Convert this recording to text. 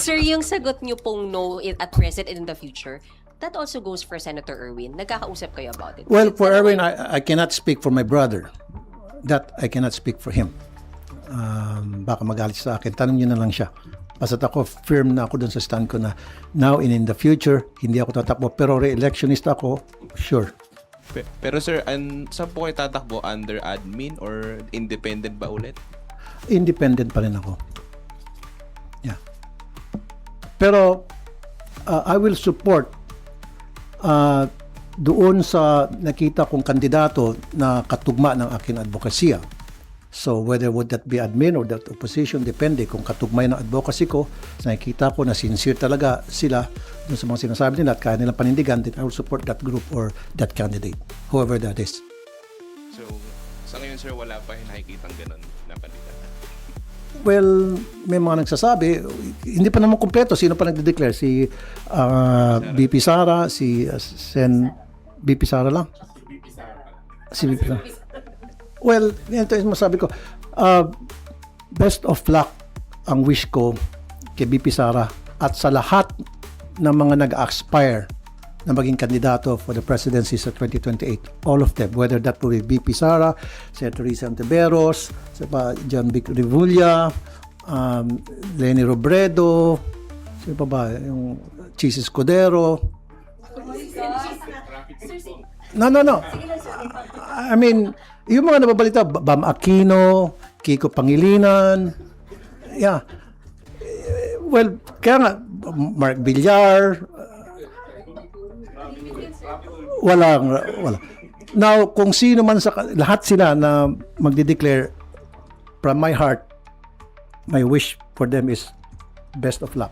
Sir, yung sagot niyo pong no at present and in the future, that also goes for Senator Erwin. Nagkakausap kayo about it? Well, for Erwin, I cannot speak for my brother. That I cannot speak for him. Baka magalit sa akin. Tanong niyo na lang siya. Basta't ako, firm na ako dun sa stand ko na now and in the future, hindi ako tatakbo. Pero re-electionist ako, sure. Pero sir, saan po kayo tatakbo? Under admin or independent ba ulit? Independent pa rin ako. Yeah. Pero I will support doon sa nakita kong kandidato na katugma ng aking advokasya. So whether would that be admin or that opposition, depende kung katugmay ng advocacy ko, nakikita ko na sincere talaga sila dun sa mga sinasabi nila at kaya nilang panindigan, then I will support that group or that candidate, whoever that is. So, sa ngayon sir, wala pa nakikitang ganun na kandidato? Well, may mga nagsasabi, hindi pa naman kumpleto. Sino pa nagde-declare? Si BP Sara, si Sen BP Sara lang? Si BP Sara. Well, ito yung masabi ko. Best of luck ang wish ko kay BP Sara at sa lahat ng mga nag-aspire na maging kandidato for the presidency sa 2028. All of them, whether that will be BP Sara, Senator Risa Ontiveros, John Vic Revulla, Leni Robredo, sino pa ba? Yung Chis Escudero. No. I mean, yung mga nababalita, Bam Aquino, Kiko Pangilinan, yeah. Well, kaya nga, Mark Villar, wala. Now, kung sino man sa lahat sila na magde-declare, from my heart, my wish for them is best of luck.